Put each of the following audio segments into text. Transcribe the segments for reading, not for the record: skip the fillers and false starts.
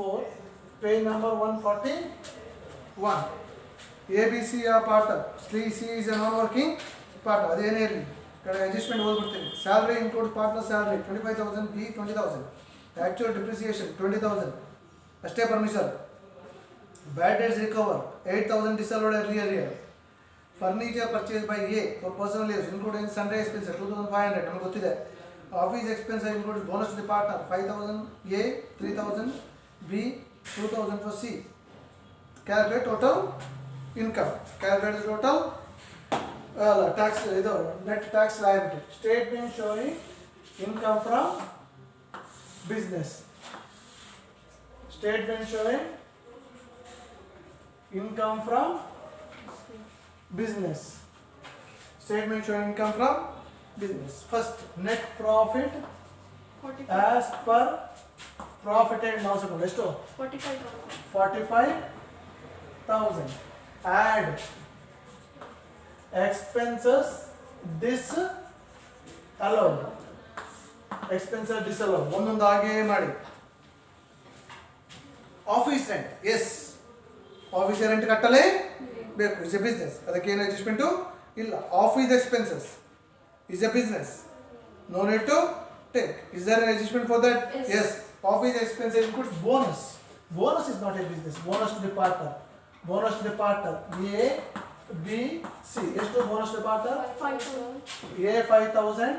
4, page number 141. ABC a partner, C is a non-working partner. ಅದೇನೇ ಇರಲಿ ಕಡೆ adjustment ಹೋಗ್ಬಿಡ್ತೀನಿ. Salary include partner salary 25,000, B 20,000, actual depreciation 20,000 ಅಷ್ಟೇ permission. Bad debts recover 8,000 disallowed earlier year. Furniture purchased by A for personal use including sundry expenses 2,500 ನಮಗೆ ಗೊತ್ತಿದೆ. Office expenses include bonus to the partner 5,000 A, 3,000 B, 2,000 for C. Calculate total income. Calculate the total tax net tax liability. Statement showing income from business. Statement showing income from business. Statement showing income from business. First, net profit 45. as per profit and loss account. ಎಷ್ಟು 45,000. Add expenses disallowed. Expenses disallowed. ಒಂದೊಂದು ಹಾಗೆ ಮಾಡಿ. Office rent, yes office rent ಕಟ್ಟಲೇ ಬೇಕು. Is a business, ಅದಕ್ಕೆ ಏನು adjustment ಇಲ್ಲ. Office expenses is a business, no need to take. Is there adjustment for that? Yes. Yes. Office expenses includes bonus. Bonus is not a business. Bonus to the partner. Bonus to the partner A B C. ಎಷ್ಟು bonus to the partner? 5,000, A 5,000,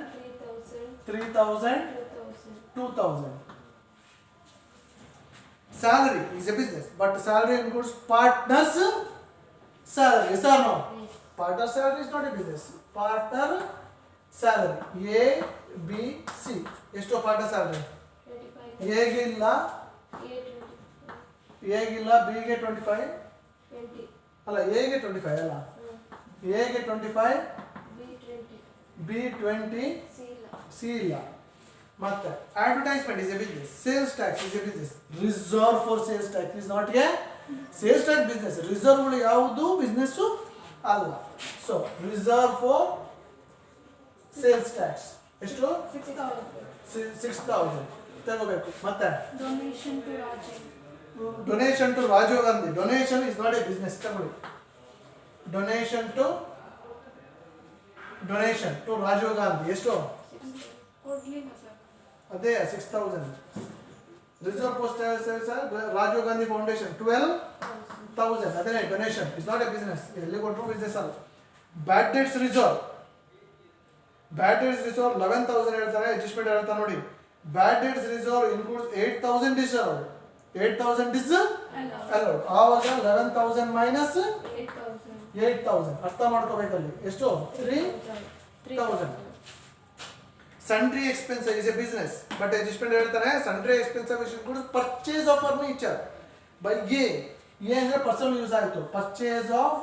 3,000, 3,000, 2,000. Salary is a business, but salary includes partner's salary. Yes or no? Yes. Partner salary is not a business. Partner salary A, B, C. ಎಷ್ಟು partner salary? 25, A ಗೆ ಇಲ್ಲ, A 25, A ಗೆ ಇಲ್ಲ, B ಗೆ 25 20, ಅಲ್ಲ, A ಗೆ 25 ಅಲ್ಲ, A ಗೆ 25, B 20, B 20, C ಇಲ್ಲ. C ಇಲ್ಲ. ಮತ್ತೆ advertisement is a business. Sales tax is a business. Reserve for sales tax is not a sales tax business. ರಿಸರ್ವ್ಗಳು ಯಾವುದು ಬಿಸ್ನೆಸ್ಸು ಅಲ್ಲ. So reserve for sales tax ಎಷ್ಟು? 6,000 ತಗೋಬೇಕು. ಮತ್ತೆ Donation to Rajiv. Donation to Rajiv Gandhi. Donation is not a business. ತಗೊಳ್ಳಿ. Donation to Rajiv Gandhi ಎಷ್ಟು? ಕೊಡ್ಲಿಲ್ಲ sir. ಅದೇ 6,000. Reserve postal sales Rajiv Gandhi foundation 12,000. ಅದೇ donation is not a business. ಎಲ್ಲಿ ಕೊಟ್ಟರು ಬಿಸ್ನೆಸ್ ಅಲ್ಲ. ಬ್ಯಾಡ್ ಡೇಟ್ಸ್ ರಿಸರ್ವ್ 11,000 ಹೇಳ್ತಾರೆ. ಅಡ್ಜಸ್ಟ್ಮೆಂಟ್ ಹೇಳ್ತಾರೆ ನೋಡಿ. ಬ್ಯಾಡ್ dates reserve includes 8,000 deserved. 8,000 allowed. ಆವಾಗ 11,000 ಮೈನಸ್ 8,000, 8,000 ಅರ್ಥ ಮಾಡ್ಕೋಬೇಕಲ್ಲಿ. ಎಷ್ಟು? 3,000. Sundry expense is a business, but adjustment ಹೇಳ್ತಾರೆ. Sundry expense which includes purchase of furniture by A. A ಅಂದ್ರೆ ಪರ್ಸನಲ್ ಯೂಸ್ ಆಯಿತು. Purchase of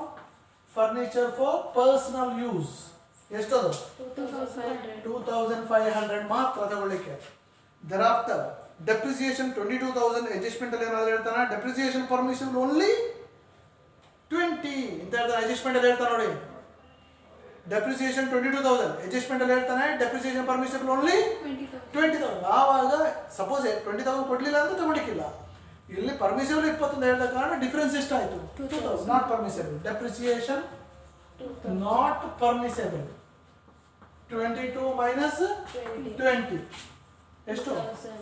furniture for personal use ಎಷ್ಟು? ಅದು 2,500, 2,500 ಮಾತ್ರ ತಗೊಳ್ಳಿಕ್ಕೆ. thereafter depreciation 22,000. ಅಡ್ಜಸ್ಟ್ಮೆಂಟ್ ಅಲ್ಲಿ ಏನಾದ್ರು ಹೇಳ್ತಾನೆ? ಡೆಪ್ರಿಸಿಯೇಷನ್ ಪರ್ಮಿಷನ್ ಓನ್ಲಿ 20 ಅಂತ ಹೇಳ್ತಾನೆ. ಅಡ್ಜಸ್ಟ್ಮೆಂಟ್ ಅಲ್ಲಿ ಹೇಳ್ತಾನೆ ನೋಡಿ. ಡೆಪ್ರಿಸಿಯೇಷನ್ 22,000. ಅಡ್ಜಸ್ಟ್ಮೆಂಟ್ ಅಲ್ಲಿ ಹೇಳ್ತಾನೆ ಡೆಪ್ರಿಸಿಯೇಷನ್ ಪರ್ಮಿಷನ್ ಓನ್ಲಿ 20,000. 20,000. ಆವಾಗ ಸಪೋಸ್ 20,000 ಕೊಡ್ಲಿಲ್ಲ ಅಂದ್ರೆ ತಗೊಳ್ಳಿಕ್ಕಿಲ್ಲ. ಇಲ್ಲಿ ಪರ್ಮಿಸಿಬಲ್ 20 ಹೇಳ್ದ ಕಾರಣ ಡಿಫರೆನ್ಸ್ ಎಷ್ಟಾಯ್ತು? 2,000. Not permissible. Depreciation 2,000, not permissible. 22 minus 20 ಎಷ್ಟು?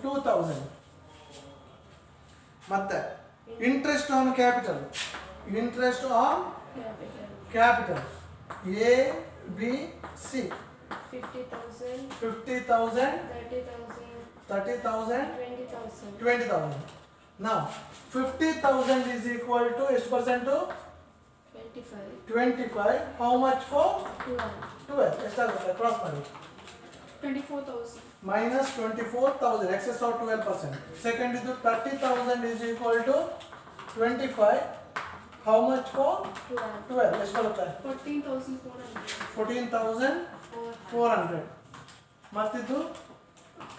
2,000. ಮತ್ತೆ interest on capital. Interest on capital, capital A B C 50,000, 50,000, 30,000, 30,000, 20,000, 20,000. Now 50,000 is equal to ಎಷ್ಟು ಪರ್ಸೆಂಟು? 25, 25. How much for 12, 12? ಎಷ್ಟಾಗುತ್ತೆ? ಕ್ರಾಸ್ ಮಾಡಿ. 24,000, minus 24,000 excess of 12%. Second is 30,000 is equal to 25. How much for 12, 12? ಎಷ್ಟು ಬರುತ್ತೆ? 14,400, 14,400. ಮತ್ತಿದು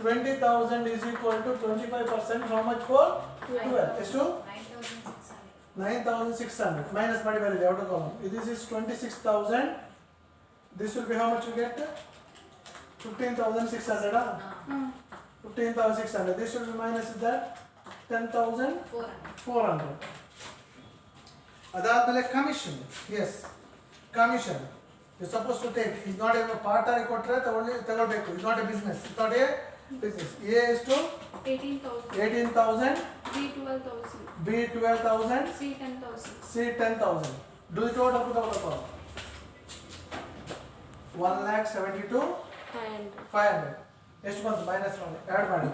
20,000 is equal to 25%. How much for 12? ಎಷ್ಟು? 9,600. Minus ಮಾಡಿ ಬರೀರಿ outer column. This is 26,000. This will be how much you get? 15,600. 15,600. This should be minus that 10,400. ಅದಾದ್ಮೇಲೆ commission. Yes, commission you suppose to take. Is not a partner ಕೊಟ್ಟರೆ ತಗೊಳ್ಬೇಕು. Is not a business. Is not a business. A ಎಷ್ಟು? 18,000. B 12,000. B 12,000. C 10,000. C 10,000. Do it total put out 1,72,500. ಎಷ್ಟು ಬಂತು? Minus ಮಾಡಿ, add ಮಾಡಿ.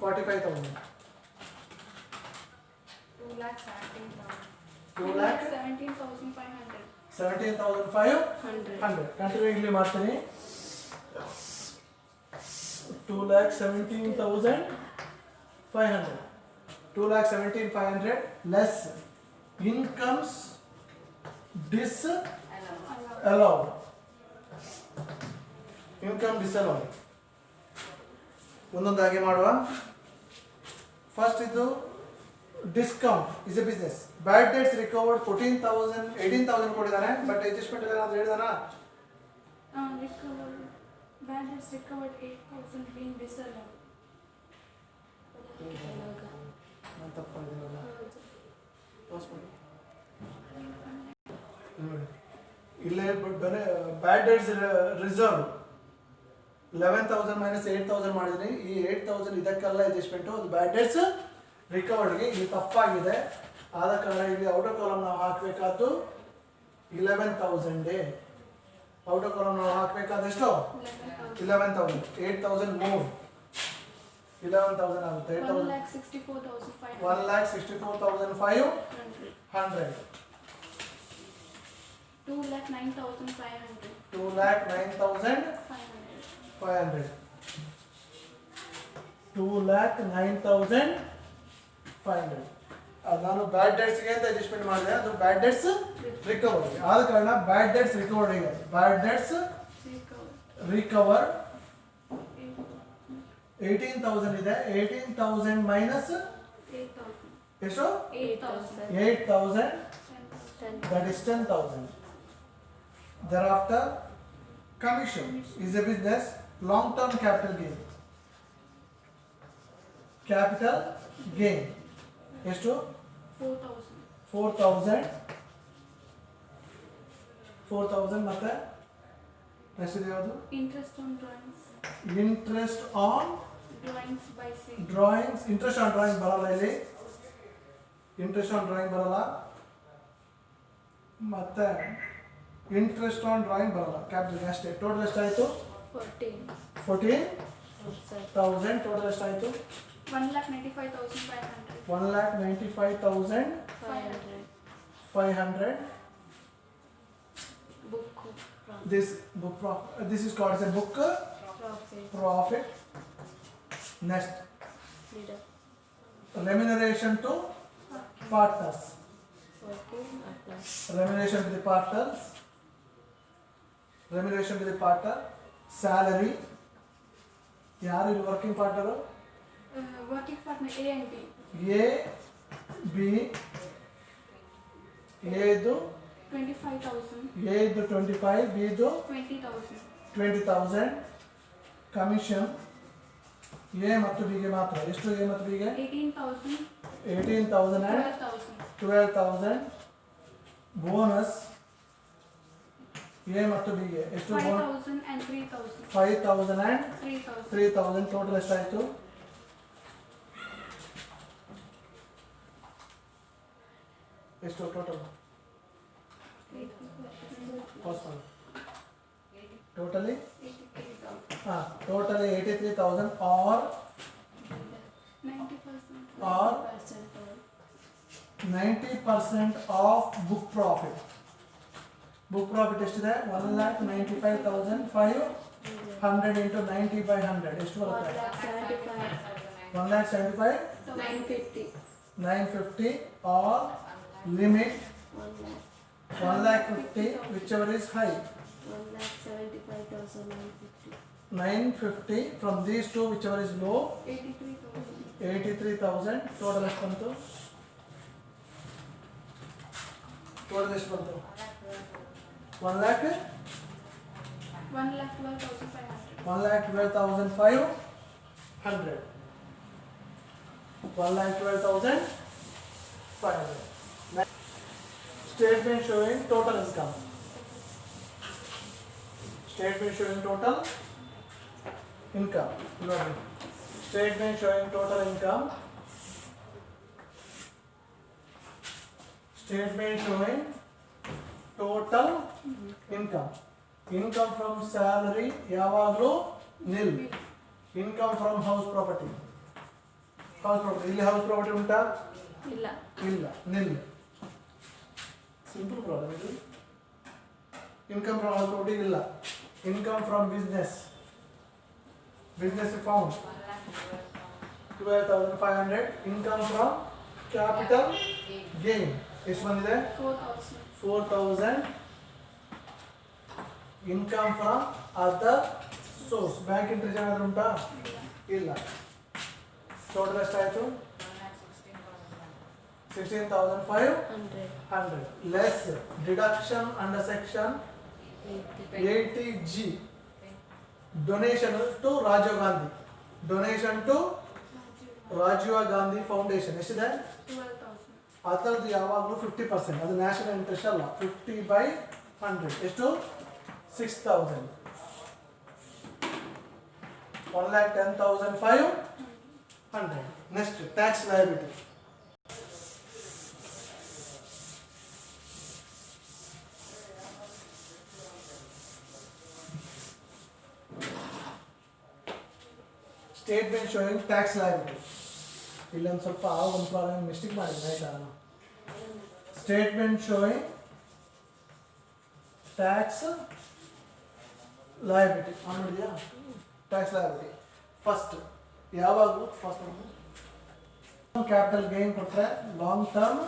45,000. 2,17,500. 17,500. Continue ಇಲ್ಲಿ ಮಾಡ್ತೀನಿ. 2,17,500. 2,17,500 less incomes disallowed. Income disallowed. ಒಂದೊಂದಾಗಿ ಮಾಡುವ. ಫಸ್ಟ್ ಇದು discount is a business. Bad dates recovered 14,000 18,000 ಕೊಟ್ಟಿದ್ದಾನೆ. ಬಟ್ ಅಡ್ಜಸ್ಟ್ಮೆಂಟ್ ಏನಾದ್ರು ಹೇಳಿದಾನ? Recovered. Bad debts recovered 8,000 being disallowed. ನಾನು ತಪ್ಪಾಗಿದ್ದೀನಲ್ಲ. ಪಾಸ್ ಮಾಡಿ. ನೋಡಿ ಇಲ್ಲೇ ಬ್ಯಾಡ್ ಡೇಟ್ಸ್ ರಿಸರ್ವ್ 11,000 ಮೈನಸ್ 8,000 ಮಾಡಿದ್ದೀನಿ. ಈ 8,000 ಇದಕ್ಕೆಲ್ಲ ಅಡ್ಜಸ್ಟ್ಮೆಂಟು. ಅದು ಬ್ಯಾಡ್ ಡೇಟ್ಸ್ ರಿಕವರ್ಡ್ಗೆ ಇಲ್ಲಿ ತಪ್ಪಾಗಿದೆ. ಆದ ಕಾರಣ ಇಲ್ಲಿ ಔಟರ್ ಕಾಲಮ್ ನಾವು ಹಾಕಬೇಕಾದ್ದು 11,000. ಔಟರ್ ಕಾಲಮ್ ನಾವು ಹಾಕಬೇಕಾದಷ್ಟು 11,000. 8,000 ಮೂವ್ 11,000 ಆಗುತ್ತೆ. 1,64,500. 1,64,500. 2,09,500. 2,09,500. 2,09,500. ಅದು ನಾನು ಬ್ಯಾಡ್ ಡೇಟ್ಸ್ಗೆ ಅಂತ ಅಡ್ಜಸ್ಟ್ಮೆಂಟ್ ಮಾಡಿದೆ. ಅದು ಬ್ಯಾಡ್ ಡೇಟ್ಸ್ ರಿಕವರ್. ಆದ ಕಾರಣ ಬ್ಯಾಡ್ ಡೇಟ್ಸ್ ರಿಕವರ್ಡ್ ಇದೆ. ಬ್ಯಾಡ್ ಡೇಟ್ಸ್ ರಿಕವರ್ 18,000 ಇದೆ. 18,000 ಮೈನಸ್ 8,000. ಎಷ್ಟು? 8,000. 8,000. 10,000. That is 10,000. Thereafter, commission is a business. Long-term capital gain. Capital gain. ಎಷ್ಟು? 4,000. 4,000. 4,000 ಮತ್ತೆ ನೆಕ್ಸ್ಟ್ ಇದೆ ಯಾವುದು? Interest on drawings. Interest on Drawings by C. Drawings. Interest on drawing ಬರಲ್ಲ ಇಲ್ಲಿ. ಇಂಟ್ರೆಸ್ಟ್ ಆನ್ ಡ್ರಾಯಿಂಗ್ ಬರಲ್ಲ. ಮತ್ತೆ ಇಂಟ್ರೆಸ್ಟ್ ಆನ್ ಡ್ರಾಯಿಂಗ್ ಬರಲ್ಲ. Capital ಅಷ್ಟೇ. ಟೋಟಲ್ ಎಷ್ಟಾಯಿತು? 14,000. ಟೋಟಲ್ ಎಷ್ಟಾಯಿತು? 1,95,500. 1,95,500. Book This this is called as a book profit. Next, remuneration to partners. Remuneration to the partners. Remuneration to the partner. Salary. ಯಾರು ಇಲ್ಲಿ working partner? Working partner A and B. A, B. A ಇದು 25,000. A ಇದು 25, B ಇದು 20,000. 20,000. Commission A ಮತ್ತು B ಗೆ ಮಾತ್ರ. ಎಷ್ಟು A ಮತ್ತು B ಗೆ? 18,000. 18,000 and 12,000. 12,000. ಬೋನಸ್ A ಮತ್ತು B ಗೆ ಎಷ್ಟು? 5,000 and 3,000. 5,000 and 3,000. 3,000. ಟೋಟಲ್ ಎಷ್ಟಾಯಿತು? ಎಷ್ಟು total? Totally 83,000 or 90% of book profit. Book profit ಎಷ್ಟಿದೆ? 1,95,500 into 90 by 100 ಎಷ್ಟು ಬರುತ್ತೆ? 1,75,950 or limit 1,50,000 whichever is high. 950 from these two whichever is low. 83,000. Total ಎಷ್ಟು ಬಂತು? ಟೋಟಲ್ ಎಷ್ಟು ಬಂತು? 1,12,500. 1,12,500. Statement showing total income. Statement showing total income. ನೋಡಿ. Statement showing total income. Statement showing total income. Income from salary ಯಾವಾಗಲೂ nil. Income from house property. House property. ಇಲ್ಲಿ house property ಉಂಟಾ? ಇಲ್ಲ. ಇಲ್ಲ. nil. Simple problem ಇದು. Income from house property ಇಲ್ಲ. Income from business. Business found 12,500. Income from capital gain ಎಷ್ಟು ಬಂದಿದೆ? 4,000. 4,000. Income from other source. Bank interest ಏನಾದ್ರು ಉಂಟಾ? ಇಲ್ಲ. ಟೋಟಲ್ ಎಷ್ಟಾಯಿತು? 16,500. Less deduction under section 80G. Donation to Rajiv Gandhi. Donation to Rajiv Gandhi foundation ಎಷ್ಟಿದೆ? 12,000. ಅದರದ್ದು ಯಾವಾಗಲೂ 50%. ಅದು ನ್ಯಾಷನಲ್ ಇಂಟ್ರೆಸ್ಟ್ ಅಲ್ಲ. 50/100 ಎಷ್ಟು? 6,000. 1,10,500. Next tax liability. Statement showing tax liability. ಇಲ್ಲೊಂದು ಸ್ವಲ್ಪ ಒಂದು ಪ್ರಾಬ್ಲಮ್ ಮಿಸ್ಟೇಕ್ ಮಾಡಿದ್ದೀನಿ ಆಯ್ತಾ? Statement showing tax liability on ಮಾಡಿದ್ಯಾ? ಟ್ಯಾಕ್ಸ್ ಲಯಬಿಲಿಟಿ ಫಸ್ಟ್ ಯಾವಾಗಲೂ ಫಸ್ಟ್ ಕ್ಯಾಪಿಟಲ್ ಗೇನ್ ಕೊಟ್ಟರೆ ಲಾಂಗ್ ಟರ್ಮ್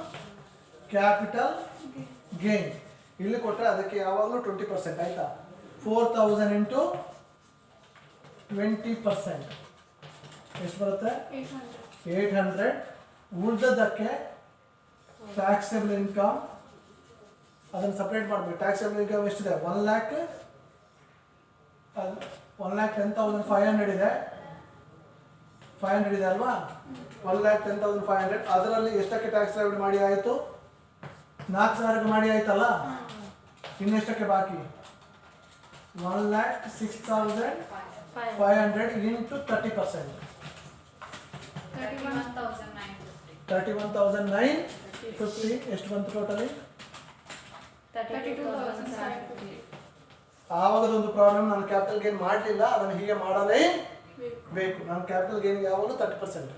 ಕ್ಯಾಪಿಟಲ್ ಗೇನ್ ಇಲ್ಲಿ ಕೊಟ್ಟರೆ ಅದಕ್ಕೆ ಯಾವಾಗಲೂ 20% ಆಯ್ತಾ? 4,000 ಇಂಟು 20% ಎಷ್ಟು ಬರುತ್ತೆ? 800. ಉಳಿದದ್ದಕ್ಕೆ ಟ್ಯಾಕ್ಸೇಬಲ್ ಇನ್ಕಮ್ ಅದನ್ನು ಸಪ್ರೇಟ್ ಮಾಡಬೇಕು. ಟ್ಯಾಕ್ಸೇಬಲ್ ಇನ್ಕಮ್ ಎಷ್ಟಿದೆ? 1,10,500 ಇದೆ. 500 ಇದೆ ಅಲ್ವಾ? 1,10,500. ಅದರಲ್ಲಿ ಎಷ್ಟಕ್ಕೆ ಟ್ಯಾಕ್ಸ್ ಲಯಬಿಲಿಟಿ ಮಾಡಿ ಆಯಿತು? 4,000ಕ್ಕೆ ಮಾಡಿ ಆಯ್ತಲ್ಲ? ಇನ್ನೆಷ್ಟಕ್ಕೆ ಬಾಕಿ? 1,06,500 ಇಂಟು 30%. 31,950. ಎಷ್ಟು ಬಂತು ಟೋಟಲಿ? 32,550. ಆವಾಗದೊಂದು ಪ್ರಾಬ್ಲಮ್, ನಾನು ಕ್ಯಾಪಿಟಲ್ ಗೇನ್ ಮಾಡಲಿಲ್ಲ, ಅದನ್ನು ಹೀಗೆ ಮಾಡಲೇ ಬೇಕು. ನಾನು ಕ್ಯಾಪಿಟಲ್ ಗೇನ್ ಯಾವಾಗಲೂ 30%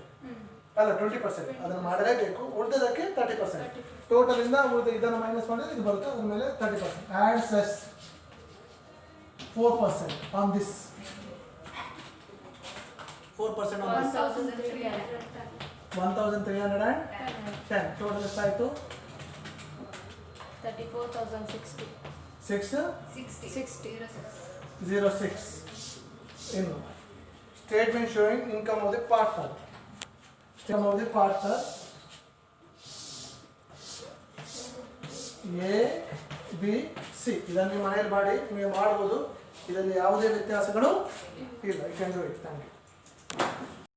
ಅಲ್ಲ 20% ಅದನ್ನು ಮಾಡಲೇಬೇಕು. ಉಳಿದದಕ್ಕೆ 30%. ಟೋಟಲಿಂದ ಉಳಿದ ಇದನ್ನು ಮೈನಸ್ ಮಾಡಿದ್ರೆ ಇದು ಬರುತ್ತೆ. ಅದ್ರ ಮೇಲೆ 30%. And cess 4% on this. 4% on this 1,310. Total ಎಷ್ಟಾಯಿತು? 34,060. 606. ಇನ್ನು statement showing income of the partner. Income of the partner ABC. ಇದನ್ನು ನೀವು ಮನೆಯಲ್ಲಿ ಮಾಡಿ ನೀವು ಮಾಡ್ಬೋದು. ಇದರಲ್ಲಿ ಯಾವುದೇ ವ್ಯತ್ಯಾಸಗಳು ಇಲ್ಲ. You can do it. Thank you.